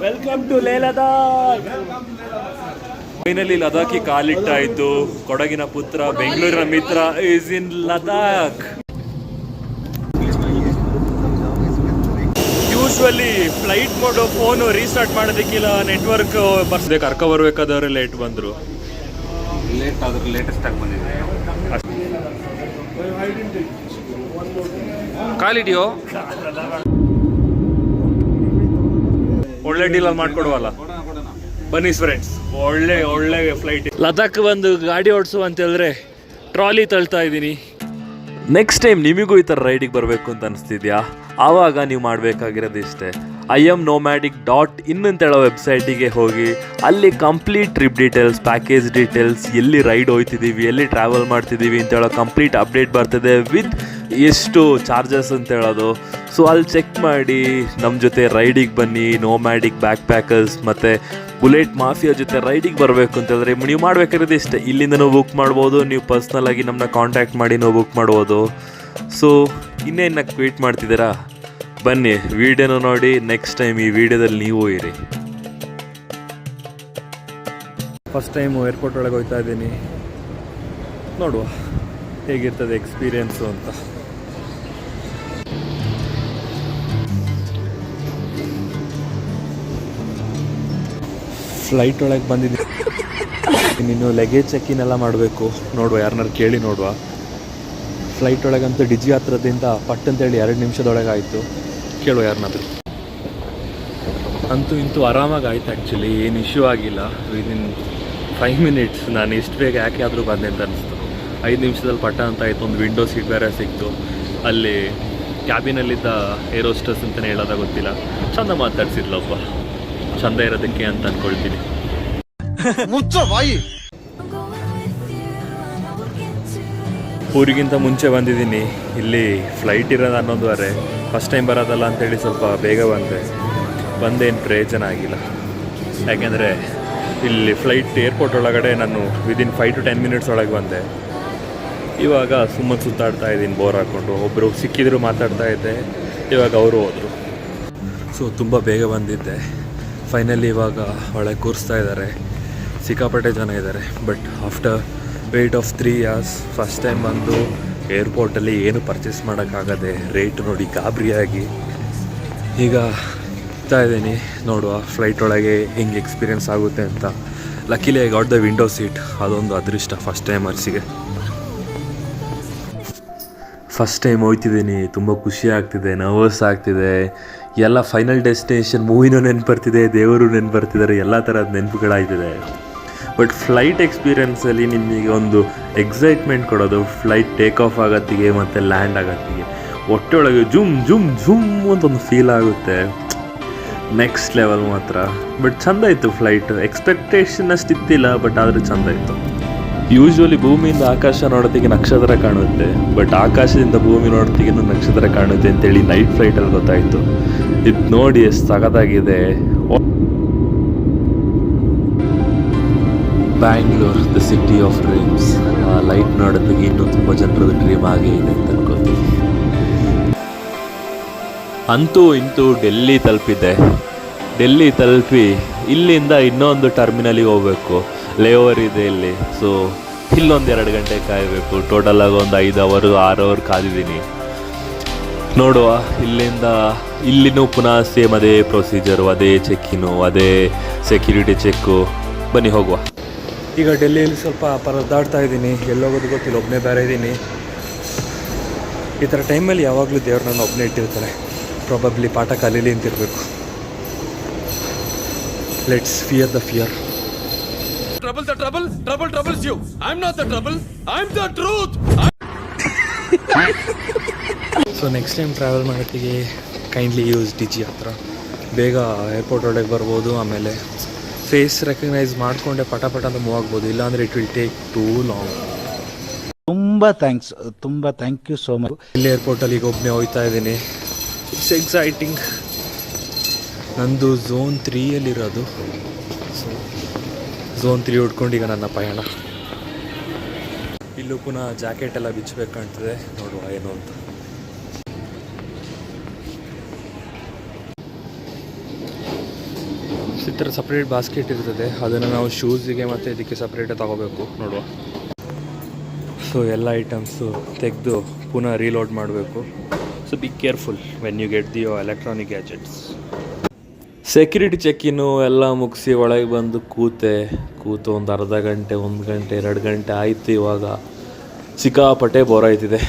Welcome to ಲೇ Ladakh. Finally ಲದಾಖಿ ಕಾಲಿಟ್ಟಾಯ್ತು. ಕೊಡಗಿನ ಪುತ್ರ, ಬೆಂಗಳೂರಿನ ಮಿತ್ರ is in Ladakh. Usually flight mode phone restart ಮಾಡೋದಕ್ಕಿಲ್ಲ, ನೆಟ್ವರ್ಕ್ ಬರ್ಸದೆ ಕರ್ಕೊ ಬರ್ಬೇಕಾದವ್ರೆ ಲೇಟ್ ಬಂದರು. ಲೇಟ್ ಆದ್ರೆ ಲೇಟೆಸ್ಟ್ ಆಗಿ ಬಂದಿದೆ. ಕಾಲಿಡಿಯೋ ಒಳ್ಳೆ ಡೀಲಲ್ಲಿ ಮಾಡ್ಕೊಡುವಲ್ಲ. ಬನ್ನಿ ಫ್ರೆಂಡ್ಸ್, ಒಳ್ಳೆ ಫ್ಲೈಟ್. ಲದಾಖ್ ಬಂದು ಗಾಡಿ ಓಡಿಸು ಅಂತ ಹೇಳಿದ್ರೆ ಟ್ರಾಲಿ ತಳ್ತಾ ಇದ್ದೀನಿ. ನೆಕ್ಸ್ಟ್ ಟೈಮ್ ನಿಮಗೂ ಈ ಥರ ರೈಡಿಗೆ ಬರಬೇಕು ಅಂತ ಅನಿಸ್ತಿದ್ಯಾ? ಆವಾಗ ನೀವು ಮಾಡಬೇಕಾಗಿರೋದು ಇಷ್ಟೇ. IamNomadic.in ಅಂತೇಳೋ ವೆಬ್ಸೈಟಿಗೆ ಹೋಗಿ ಅಲ್ಲಿ complete trip details, package details, ಎಲ್ಲಿ ರೈಡ್ ಹೋಗ್ತಿದ್ದೀವಿ, ಎಲ್ಲಿ ಟ್ರಾವೆಲ್ ಮಾಡ್ತಿದ್ದೀವಿ ಅಂತೇಳೋ ಕಂಪ್ಲೀಟ್ ಅಪ್ಡೇಟ್ ಬರ್ತದೆ ವಿತ್ ಎಷ್ಟು ಚಾರ್ಜಸ್ ಅಂತ ಹೇಳೋದು. ಸೊ ಅಲ್ಲಿ ಚೆಕ್ ಮಾಡಿ ನಮ್ಮ ಜೊತೆ ರೈಡಿಗೆ ಬನ್ನಿ. ನೋಮ್ಯಾಡಿಕ್ ಬ್ಯಾಕ್ ಪ್ಯಾಕರ್ಸ್ ಮತ್ತು ಬುಲೆಟ್ ಮಾಫಿಯಾ ಜೊತೆ ರೈಡಿಗೆ ಬರಬೇಕು ಅಂತಂದರೆ ನೀವು ಮಾಡಬೇಕಾಗಿರೋದು ಇಷ್ಟೇ. ಇಲ್ಲಿಂದ ನೀವು ಬುಕ್ ಮಾಡ್ಬೋದು, ನೀವು ಪರ್ಸ್ನಲಾಗಿ ನಮ್ಮನ್ನ ಕಾಂಟ್ಯಾಕ್ಟ್ ಮಾಡಿ ನಾವು ಬುಕ್ ಮಾಡ್ಬೋದು. ಸೊ ಇನ್ನೇನು ವೇಟ್ ಮಾಡ್ತಿದ್ದೀರಾ? ಬನ್ನಿ ವಿಡಿಯೋನ ನೋಡಿ. ನೆಕ್ಸ್ಟ್ ಟೈಮ್ ಈ ವಿಡಿಯೋದಲ್ಲಿ ನೀವು ಇರಿ. ಫಸ್ಟ್ ಟೈಮು ಏರ್ಪೋರ್ಟ್ ಒಳಗೆ ಹೋಗ್ತಾ ಇದ್ದೀನಿ. ನೋಡುವ ಹೇಗಿರ್ತದೆ ಎಕ್ಸ್ಪೀರಿಯೆನ್ಸು ಅಂತ. ಫ್ಲೈಟ್ ಒಳಗೆ ಬಂದಿದ್ದೀನಿ. ಇನ್ನು ಲಗೇಜ್ ಚೆಕ್ಕಿನ್ ಎಲ್ಲ ಮಾಡಬೇಕು. ನೋಡುವ, ಯಾರನ್ನಾರು ಕೇಳಿ ನೋಡುವ. ಫ್ಲೈಟ್ ಒಳಗಂತೂ ಡಿಜಿ ಹತ್ರದಿಂದ ಪಟ್ಟಂತೇಳಿ 2 ನಿಮಿಷದೊಳಗೆ ಆಯಿತು. ಕೇಳುವ ಯಾರನ್ನಾದ್ರು. ಅಂತೂ ಇಂತೂ ಆರಾಮಾಗಿ ಆಯ್ತು. ಆ್ಯಕ್ಚುಲಿ ಏನು ಇಶ್ಯೂ ಆಗಿಲ್ಲ. ವಿದಿನ್ 5 ಮಿನಿಟ್ಸ್ ನಾನು ಇಷ್ಟು ಬೇಗ ಯಾಕೆ ಆದರೂ ಬಂದೆ ಅಂತ ಅನಿಸ್ತು. 5 ನಿಮಿಷದಲ್ಲಿ ಪಟ್ಟ ಅಂತ ಆಯಿತು. ಒಂದು ವಿಂಡೋ ಸೀಟ್ ಬೇರೆ ಸಿಕ್ತು. ಅಲ್ಲಿ ಕ್ಯಾಬಿನಲ್ಲಿದ್ದ ಏರೋಸ್ಟಸ್ ಅಂತಲೇ ಹೇಳೋದ ಗೊತ್ತಿಲ್ಲ, ಚಂದ ಮಾತಾಡ್ಸಿದ್ಲಪ್ಪ. ಚಂದ ಇರೋದಕ್ಕೆ ಅಂತ ಅಂದ್ಕೊಳ್ತೀನಿ. ಊರಿಗಿಂತ ಮುಂಚೆ ಬಂದಿದ್ದೀನಿ. ಇಲ್ಲಿ ಫ್ಲೈಟ್ ಇರೋದು 11:15. ಫಸ್ಟ್ ಟೈಮ್ ಬರೋದಲ್ಲ ಅಂತೇಳಿ ಸ್ವಲ್ಪ ಬೇಗ ಬಂದೇನು ಪ್ರಯೋಜನ ಆಗಿಲ್ಲ. ಯಾಕೆಂದರೆ ಇಲ್ಲಿ ಫ್ಲೈಟ್ ಏರ್ಪೋರ್ಟ್ ಒಳಗಡೆ ನಾನು ವಿದಿನ್ 5 to 10 ಮಿನಿಟ್ಸ್ ಒಳಗೆ ಬಂದೆ. ಇವಾಗ ಸುಮ್ಮನೆ ಸುತ್ತಾಡ್ತಾ ಇದ್ದೀನಿ ಬೋರ್ ಹಾಕ್ಕೊಂಡು. ಒಬ್ಬರು ಸಿಕ್ಕಿದ್ರು ಮಾತಾಡ್ತಾ ಇದ್ದೆ. ಇವಾಗ ಅವರು ಹೋದರು. ಸೊ ತುಂಬ ಬೇಗ ಬಂದಿದ್ದೆ. ಫೈನಲಿ ಇವಾಗ ಒಳಗೆ ಕೂರಿಸ್ತಾ ಇದ್ದಾರೆ. ಸಿಕ್ಕಾಪಟ್ಟೆ ಜನ ಇದ್ದಾರೆ. But after weight of 3 years first time ಬಂದು ಏರ್ಪೋರ್ಟಲ್ಲಿ ಏನು ಪರ್ಚೇಸ್ ಮಾಡೋಕ್ಕಾಗದೆ ರೇಟ್ ನೋಡಿ ಗಾಬರಿಯಾಗಿ ಈಗ ಇರ್ತಾ ಇದ್ದೀನಿ. ನೋಡುವ ಫ್ಲೈಟ್ ಒಳಗೆ ಹೆಂಗೆ ಎಕ್ಸ್ಪೀರಿಯೆನ್ಸ್ ಆಗುತ್ತೆ ಅಂತ. Luckily I got the window seat. ಅದೊಂದು ಅದೃಷ್ಟ ಫಸ್ಟ್ ಟೈಮರ್ಸಿಗೆ. ಫಸ್ಟ್ ಟೈಮ್ ಹೋಗ್ತಿದ್ದೀನಿ. ತುಂಬ ಖುಷಿ ಆಗ್ತಿದೆ, ನರ್ವಸ್ ಆಗ್ತಿದೆ. ಎಲ್ಲ ಫೈನಲ್ ಡೆಸ್ಟಿನೇಷನ್ ಮೂವಿನೂ ನೆನಪು ಬರ್ತಿದೆ, ದೇವರು ನೆನಪು ಬರ್ತಿದ್ದಾರೆ, ಎಲ್ಲ ಥರದ ನೆನಪುಗಳಾಗ್ತಿದೆ. ಬಟ್ ಫ್ಲೈಟ್ ಎಕ್ಸ್ಪೀರಿಯೆನ್ಸಲ್ಲಿ ನಿಮಗೆ ಒಂದು ಎಕ್ಸೈಟ್ಮೆಂಟ್ ಕೊಡೋದು ಫ್ಲೈಟ್ ಟೇಕ್ ಆಫ್ ಆಗೋತ್ತಿಗೆ ಮತ್ತು ಲ್ಯಾಂಡ್ ಆಗೋತ್ತಿಗೆ ಹೊಟ್ಟೆ ಒಳಗೆ ಜುಮ್ ಜುಮ್ ಜುಮ್ ಅಂತ ಒಂದು ಫೀಲ್ ಆಗುತ್ತೆ. ನೆಕ್ಸ್ಟ್ ಲೆವೆಲ್ ಮಾತ್ರ. ಬಟ್ ಚೆಂದ ಇತ್ತು ಫ್ಲೈಟ್. ಎಕ್ಸ್ಪೆಕ್ಟೇಷನ್ ಅಷ್ಟು ಇತ್ತಿಲ್ಲ, ಬಟ್ ಆದರೆ ಚೆಂದ ಇತ್ತು. ಯೂಶ್ವಲಿ ಭೂಮಿಯಿಂದ ಆಕಾಶ ನೋಡೋತ್ತಿಗೆ ನಕ್ಷತ್ರ ಕಾಣುತ್ತೆ, ಬಟ್ ಆಕಾಶದಿಂದ ಭೂಮಿ ನೋಡೋತ್ತಿಗೆ ನಕ್ಷತ್ರ ಕಾಣುತ್ತೆ ಅಂತೇಳಿ ನೈಟ್ ಫ್ಲೈಟಲ್ಲಿ ಗೊತ್ತಾಯಿತು. ಇದು ನೋಡಿ ಎಷ್ಟು ಸಖತ್ತಾಗಿದೆ. Bangalore, the city of dreams. Light ನೋಡೋದಕ್ಕೆ ಇನ್ನೂ ತುಂಬ ಜನರದ್ದು ಡ್ರೀಮ್ ಆಗೇ ಇದೆ ಅಂತ ಅನ್ಕೋತೀನಿ. ಅಂತೂ ಇಂತೂ ಡೆಲ್ಲಿ ತಲುಪಿದ್ದೆ. ಡೆಲ್ಲಿ ತಲುಪಿ ಇಲ್ಲಿಂದ ಇನ್ನೊಂದು ಟರ್ಮಿನಲಿಗೆ ಹೋಗಬೇಕು. ಲೇಓವರ್ ಇದೆ ಇಲ್ಲಿ. ಸೊ ಇಲ್ಲೊಂದು 2 ಗಂಟೆ ಕಾಯಬೇಕು. ಟೋಟಲಾಗಿ ಒಂದು 5 hour 6 hour ಕಾದಿದ್ದೀನಿ. ನೋಡುವ ಇಲ್ಲಿನೂ ಪುನಃ ಸೇಮ್ ಅದೇ ಪ್ರೊಸೀಜರು, ಅದೇ ಚೆಕ್ಕಿನು, ಅದೇ ಸೆಕ್ಯೂರಿಟಿ ಚೆಕ್ಕು. ಬನ್ನಿ ಹೋಗುವ. ಈಗ ಡೆಲ್ಲಿಯಲ್ಲಿ ಸ್ವಲ್ಪ ಪರದಾಡ್ತಾ ಇದ್ದೀನಿ. ಎಲ್ಲೋಗೋದು ಗೊತ್ತಿಲ್ಲ, ಒಬ್ಬನೇ ಬೇರೆ ಇದ್ದೀನಿ. ಈ ಥರ ಟೈಮಲ್ಲಿ ಯಾವಾಗಲೂ ದೇವ್ರು ನನ್ನ ಒಬ್ಬನೇ ಇಟ್ಟಿರ್ತಾರೆ. ಪ್ರಾಬಬ್ಲಿ ಪಾಠ ಕಲೀಲಿ ಅಂತಿರಬೇಕು. Let's fear the fear. The trouble troubles you. I'm not the trouble. I'm the truth. So next time travel ಮಾಡೋತ್ತಿಗೆ ಕೈಂಡ್ಲಿ ಯೂಸ್ ಡಿಜಿ ಹತ್ರ. ಬೇಗ ಏರ್ಪೋರ್ಟ್ ಒಳಗೆ ಬರ್ಬೋದು. ಆಮೇಲೆ ಫೇಸ್ ರೆಕಗ್ನೈಸ್ ಮಾಡಿಕೊಂಡೆ ಪಟ ಅಂತ ಮೂವ್ ಆಗ್ಬೋದು. ಇಲ್ಲಾಂದರೆ it will take two long. ತುಂಬ ಥ್ಯಾಂಕ್ ಯು ಸೋ ಮಚ್. ಇಲ್ಲಿ ಏರ್ಪೋರ್ಟಲ್ಲಿ ಈಗ ಒಬ್ಬನೇ ಹೋಗ್ತಾ ಇದ್ದೀನಿ. It's exciting. ನಂದು ಝೋನ್ 3ಯಲ್ಲಿರೋದು. ಸೊ ಝೋನ್ 3 ಉಟ್ಕೊಂಡು ಈಗ ನನ್ನ ಪಯಣ. ಇಲ್ಲೂ ಪುನಃ ಜಾಕೆಟ್ ಎಲ್ಲ ಬಿಚ್ಚಬೇಕು ಕಾಣ್ತದೆ. ನೋಡುವ ಏನು ಅಂತ. ಈ ಥರ ಸಪ್ರೇಟ್ ಬಾಸ್ಕೆಟ್ ಇರ್ತದೆ, ಅದನ್ನು ನಾವು ಶೂಸಿಗೆ ಮತ್ತು ಇದಕ್ಕೆ ಸಪ್ರೇಟಾಗಿ ತಗೋಬೇಕು. ನೋಡುವ. ಸೊ ಎಲ್ಲ ಐಟಮ್ಸು ತೆಗೆದು ಪುನಃ ರೀಲೋಡ್ ಮಾಡಬೇಕು. So be careful when you get the electronic gadgets. Security ಚೆಕ್ಕಿನ್ನು ಎಲ್ಲ ಮುಗಿಸಿ ಒಳಗೆ ಬಂದು ಕೂತು ಒಂದು ಅರ್ಧ ಗಂಟೆ, 1 ಗಂಟೆ, 2 ಗಂಟೆ ಆಯಿತು. ಇವಾಗ ಸಿಕ್ಕಾಪಟ್ಟೆ ಬೋರ್ ಆಯ್ತಿದೆ.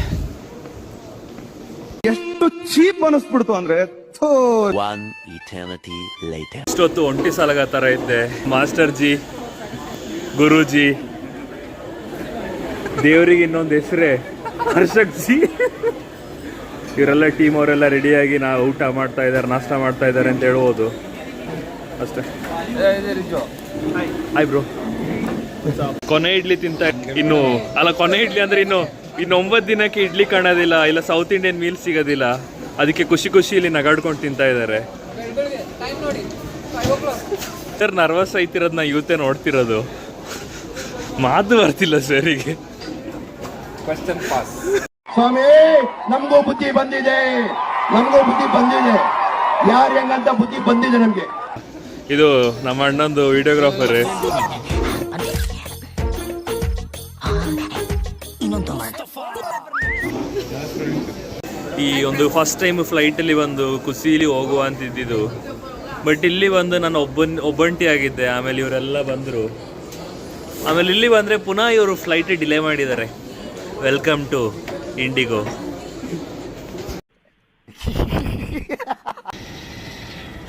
ಎಷ್ಟು ಚೀಪ್ ಅನಿಸ್ಬಿಡ್ತು ಅಂದ್ರೆ ಇಷ್ಟೊತ್ತು ಒಂಟಿ ಸಾಲಗ ಥರ ಇದ್ದೆ. ಮಾಸ್ಟರ್ ಜಿ, ಗುರೂಜಿ, ದೇವರಿಗೆ ಇನ್ನೊಂದು ಹೆಸರೇ ಹರ್ಷಕ್ ಜಿ, ಇವರೆಲ್ಲ ಟೀಮ್ ಅವರೆಲ್ಲ ರೆಡಿಯಾಗಿ ನಾವು ಊಟ ಮಾಡ್ತಾ ಇದ್ದಾರೆ, ನಾಷ್ಟ ಮಾಡ್ತಾ ಇದ್ದಾರೆ ಅಂತ ಹೇಳ್ಬೋದು ಅಷ್ಟೇ. Hi bro. ಕೊನೆ ಇಡ್ಲಿ ತಿಂತ ಇನ್ನು ಅಲ್ಲ, ಕೊನೆ ಇಡ್ಲಿ ಅಂದ್ರೆ ಇನ್ನು 9 ದಿನಕ್ಕೆ ಇಡ್ಲಿ ಕಾಣೋದಿಲ್ಲ, ಇಲ್ಲ ಸೌತ್ ಇಂಡಿಯನ್ ಮೀಲ್ ಸಿಗೋದಿಲ್ಲ. ಅದಕ್ಕೆ ಖುಷಿ ಇಲ್ಲಿ ನಗಾಡ್ಕೊಂಡು ತಿಂತಾ ಇದ್ದಾರೆ. ಸರ್ ನರ್ವಸ್ ಆಯ್ತಿರೋದು, ನಾ ಇವತ್ತೇ ನೋಡ್ತಿರೋದು, ಮಾತು ಬರ್ತಿಲ್ಲ ಸರಿಗೆ. Question pass. ಸ್ವಾಮಿ ನಮಗೂ ಬುದ್ಧಿ ಬಂದಿದೆ, ಯಾರು ಹೆಂಗಂತ ಬುದ್ಧಿ ಬಂದಿದೆ ನಮ್ಗೆ. ಇದು ನಮ್ಮ ಅಣ್ಣಂದು ವಿಡಿಯೋಗ್ರಾಫರ್. ಈ ಒಂದು ಫಸ್ಟ್ ಟೈಮ್ ಫ್ಲೈಟಲ್ಲಿ ಒಂದು ಕುಸೀಲಿ ಹೋಗುವ ಅಂತಿದ್ದು, ಬಟ್ ಇಲ್ಲಿ ಬಂದು ನಾನು ಒಬ್ಬಂಟಿ ಆಗಿದ್ದೆ. ಆಮೇಲೆ ಇವರೆಲ್ಲ ಬಂದರು. ಆಮೇಲೆ ಇಲ್ಲಿ ಬಂದರೆ ಪುನಃ ಇವರು ಫ್ಲೈಟ್ ಡಿಲೇ ಮಾಡಿದ್ದಾರೆ. Welcome to IndiGo.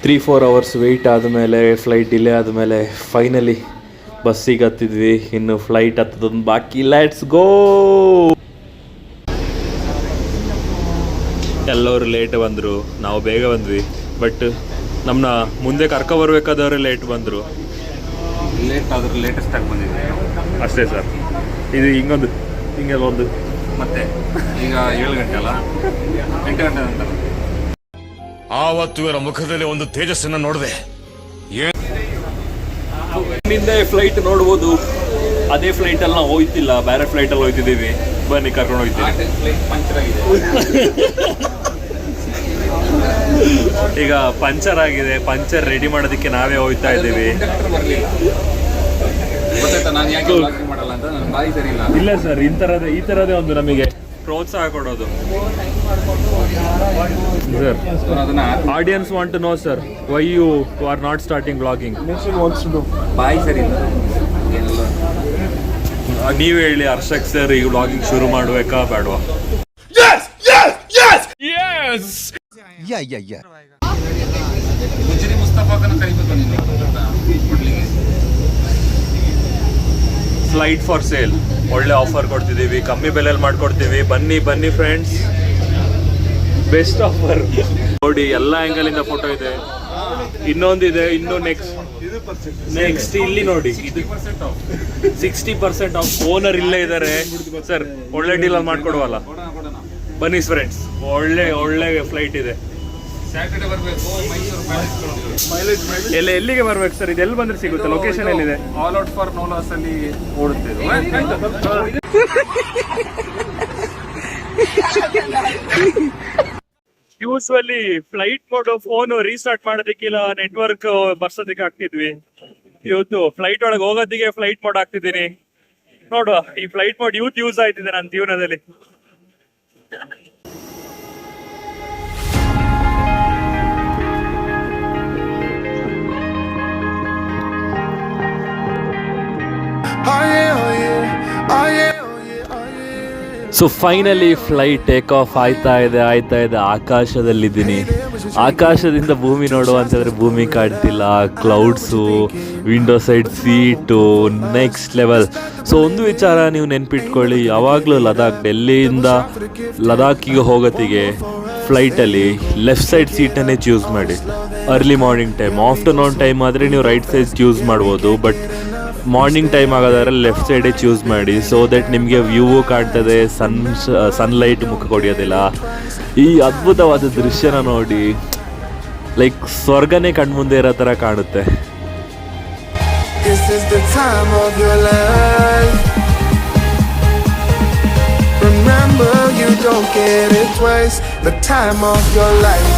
Three 4 hours wait ಆದಮೇಲೆ, ಫ್ಲೈಟ್ ಡಿಲೇ ಆದಮೇಲೆ ಫೈನಲಿ ಬಸ್ಸಿಗೆ ಹತ್ತಿದ್ವಿ. ಇನ್ನು ಫ್ಲೈಟ್ ಹತ್ತದೊಂದು ಬಾಕಿ. Let's go. ಎಲ್ಲವರು ಲೇಟ್ ಬಂದರು, ನಾವು ಬೇಗ ಬಂದ್ವಿ. ಬಟ್ ನಮ್ಮನ್ನ ಮುಂದೆ ಕರ್ಕೊಬರ್ಬೇಕಾದವರು ಲೇಟ್ ಬಂದರು. ಲೇಟ್ ಆದ್ರೆ ಲೇಟೆಸ್ಟ್ ಆಗಿ ಬಂದಿದೆ ಅಷ್ಟೇ ಸರ್. ಇದು ಹಿಂಗೆ ಒಂದು ಮತ್ತೆ ಈಗ 7 ಗಂಟೆ ಅಲ್ಲ, 8 ಗಂಟೆ ನಂತರ. ಆವತ್ತು ಇವರ ಮುಖದಲ್ಲಿ ಒಂದು ತೇಜಸ್ಸನ್ನ ನೋಡಿದೆ. ನಿಂದ ಫ್ಲೈಟ್ ನೋಡ್ಬೋದು. ಅದೇ ಫ್ಲೈಟಲ್ಲಿ ನಾವು ಹೋಯ್ತಿಲ್ಲ, ಬೇರೆ ಫ್ಲೈಟಲ್ಲಿ ಹೋಯ್ತಿದ್ದೀವಿ. ಬನ್ನಿ ಕರ್ಕೊಂಡು ಹೋಗ್ತೀವಿ. ಫ್ಲೈಟ್ ಪಂಚರ್ ಆಗಿದೆ. ಈಗ ಪಂಚರ್ ಆಗಿದೆ. ಪಂಚರ್ ರೆಡಿ ಮಾಡೋದಕ್ಕೆ ನಾವೇ ಹೋಗ್ತಾ ಇದ್ದೀವಿ. ಗೊತ್ತಾಯ್ತಾ ನಾನು ಯಾಕೆ ವ್ಲಾಗಿಂಗ್ ಮಾಡಲ್ಲ ಅಂತ? ನನ್ನ ಬಾಯಿ ಸರಿ ಇಲ್ಲ. ಇಲ್ಲ ಸರ್, ಈ ಥರದೇ ಒಂದು ನಮಗೆ ಪ್ರೋತ್ಸಾಹ ಕೊಡೋದು ಸರ್. ಅದನ್ನ audience want to know sir, why you are not starting vlogging. ಬಾಯಿ ಸರಿ ಇಲ್ಲ. ನೀವು ಹೇಳಿ ಹರ್ಷಕ್ ಸರ್, ಈಗ ವ್ಲಾಗಿಂಗ್ ಶುರು ಮಾಡಬೇಕಾ ಬೇಡವಾ? ಗುಜರಿ ಮುಸ್ತಫಾಕನ ಕರಿಬೇಕು ನೀನು ಕೊಡ್ಲಿಕ್ಕೆ. ಫ್ಲೈಟ್ ಫಾರ್ ಸೇಲ್, ಒಳ್ಳೆ ಆಫರ್ ಕೊಡ್ತಿದ್ದೀವಿ, ಕಮ್ಮಿ ಬೆಲೆಯಲ್ಲಿ ಮಾಡ್ಕೊಡ್ತೀವಿ. ಬನ್ನಿ ಫ್ರೆಂಡ್ಸ್, ಬೆಸ್ಟ್ ಆಫರ್. ನೋಡಿ ಎಲ್ಲ ಆ್ಯಂಗಲಿಂದ ಫೋಟೋ ಇದೆ. ಇನ್ನೊಂದಿದೆ, ಇನ್ನು ನೆಕ್ಸ್ಟ್ ಇಲ್ಲಿ ನೋಡಿ, ಇದು 60% ಆಫ್. ಓನರ್ ಇಲ್ಲೇ ಇದ್ದಾರೆ ಸರ್, ಒಳ್ಳೆ ಡೀಲಲ್ಲಿ ಮಾಡ್ಕೊಡುವಲ್ಲ. ಬನ್ನಿ ಫ್ರೆಂಡ್ಸ್, ಒಳ್ಳೆ ಫ್ಲೈಟ್ ಇದೆ. ಸ್ಯಾಟರ್ಡೆ ಬರಬೇಕು, ಮೈಸೂರು ಪ್ಯಾಲೇಸ್. ಎಲ್ಲಿಗೆ ಬರ್ಬೇಕು ಸರ್? ಇದು ಎಲ್ಲಿ ಬಂದ್ರೆ ಸಿಗುತ್ತೆ? ಲೊಕೇಶನ್ ಎಲ್ಲಿದೆ? All out for no loss ಅಲ್ಲಿ ಓಡುತ್ತೆ ಇದು. Usually flight mode phone restart ಮಾಡೋದಕ್ಕಿಲ್ಲ, ನೆಟ್ವರ್ಕ್ ಬರ್ಸೋದಕ್ಕೆ ಹಾಕ್ತಿದ್ವಿ. ಇವತ್ತು ಫ್ಲೈಟ್ ಒಳಗೆ ಹೋಗೋದಿಗೆ ಫ್ಲೈಟ್ ಮೋಡ್ ಹಾಕ್ತಿದ್ದೀನಿ. ನೋಡುವ, ಈ ಫ್ಲೈಟ್ ಮೋಡ್ ಯೂಸ್ ಆಯ್ತಿದೆ ನನ್ನ ಜೀವನದಲ್ಲಿ. So finally flight take off ಆಯ್ತಾ ಇದೆ. ಆಕಾಶದಲ್ಲಿದ್ದೀನಿ. ಆಕಾಶದಿಂದ ಭೂಮಿ ನೋಡುವ ಅಂತಂದರೆ ಭೂಮಿ ಕಾಣ್ತಿಲ್ಲ. Clouds, window side seat, next level. So ಒಂದು ವಿಚಾರ ನೀವು ನೆನ್ಪಿಟ್ಕೊಳ್ಳಿ, ಯಾವಾಗಲೂ ಡೆಲ್ಲಿಯಿಂದ ಲದಾಖಿಗೆ ಹೋಗೋತ್ತಿಗೆ ಫ್ಲೈಟಲ್ಲಿ ಲೆಫ್ಟ್ ಸೈಡ್ ಸೀಟನ್ನೇ ಚೂಸ್ ಮಾಡಿ. Early morning time. Afternoon time ಆದರೆ ನೀವು ರೈಟ್ ಸೈಡ್ ಚೂಸ್ ಮಾಡ್ಬೋದು, ಬಟ್ ಮಾರ್ನಿಂಗ್ ಟೈಮ್ ಆಗೋದಾದ್ರೆ ಲೆಫ್ಟ್ ಸೈಡೇ ಚೂಸ್ ಮಾಡಿ. ಸೊ ದಟ್ ನಿಮಗೆ ವ್ಯೂವು ಕಾಣ್ತದೆ, ಸನ್ಲೈಟ್ ಮುಖ ಕೊಡಿಯೋದಿಲ್ಲ. ಈ ಅದ್ಭುತವಾದ ದೃಶ್ಯನ ನೋಡಿ, ಲೈಕ್ ಸ್ವರ್ಗನೇ ಕಣ್ಮುಂದೆ ಇರೋ ಥರ ಕಾಣುತ್ತೆ. This is the time of your life. Remember, you don't get it twice. The time of your life.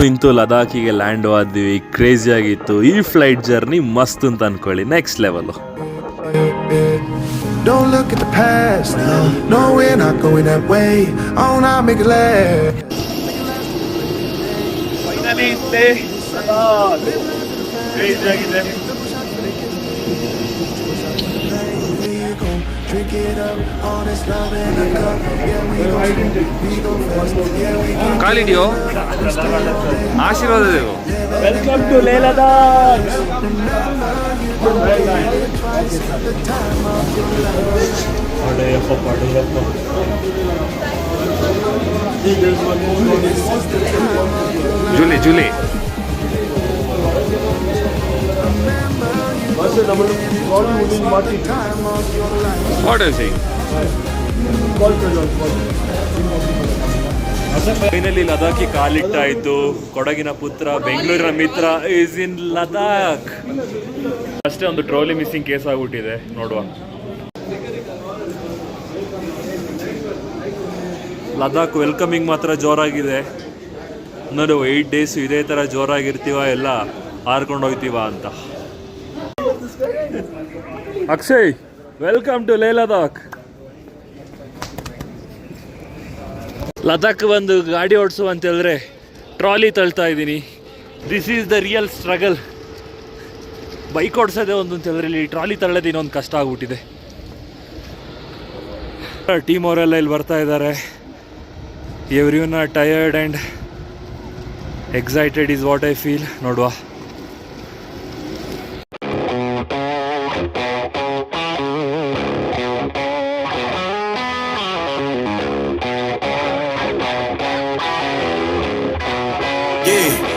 ಇಂತೂ ಲದಾಖಿಗೆ ಲ್ಯಾಂಡ್ ಆದ್ವಿ. ಕ್ರೇಜಿ ಆಗಿತ್ತು. ಈ ಫ್ಲೈಟ್ ಜರ್ನಿ ಮಸ್ತ್ ಅಂತ ಅನ್ಕೊಳ್ಳಿ, next level. Don't look at the past, no, we're not going that way. Oh, now make it last. Drink it up, all this love in the cup. Yeah, we go fast. Yeah, we go. ಕಾಲಿಡಿಯೋ ಆಶೀರ್ವಾದ ದೇವು. Welcome to Leh Ladakh. ಜೂಲಿ ಜೂಲಿ what is it? Finally ಲದಾಖಿ ಕಾಲಿಟ್ಟಾಯ್ತು. ಕೊಡಗಿನ ಪುತ್ರ, ಬೆಂಗಳೂರಿನ ಮಿತ್ರ ಈಸ್ ಇನ್ ಲದಾಖ್. ಅಷ್ಟೇ ಒಂದು ಟ್ರೋಲಿ ಮಿಸ್ಸಿಂಗ್ ಕೇಸ್ ಆಗ್ಬಿಟ್ಟಿದೆ. ನೋಡುವ. ಲದಾಖ್ ವೆಲ್ಕಮಿಂಗ್ ಮಾತ್ರ ಜೋರಾಗಿದೆ. ನೋಡು 8 days ಇದೇ ಥರ ಜೋರಾಗಿರ್ತೀವ, ಎಲ್ಲ ಹಾರ್ಕೊಂಡು ಹೋಗ್ತೀವ ಅಂತ. Akshay, welcome to Leh Ladakh. ಲದಾಖ್ ಬಂದು ಗಾಡಿ ಓಡಿಸು ಅಂತ ಹೇಳಿದ್ರೆ ಟ್ರಾಲಿ ತಳ್ತಾ ಇದ್ದೀನಿ. This is the real struggle. Bike ಓಡಿಸೋದೇ ಒಂದು ಅಂತ ಹೇಳಿದ್ರೆ ಇಲ್ಲಿ ಟ್ರಾಲಿ ತಳ್ಳೋದು ಇನ್ನೊಂದು ಕಷ್ಟ ಆಗ್ಬಿಟ್ಟಿದೆ. ಟೀಮ್ ಅವರೆಲ್ಲ ಇಲ್ಲಿ ಬರ್ತಾ ಇದ್ದಾರೆ. Everyone are tired and excited is what I feel. ನೋಡುವ. Yeah.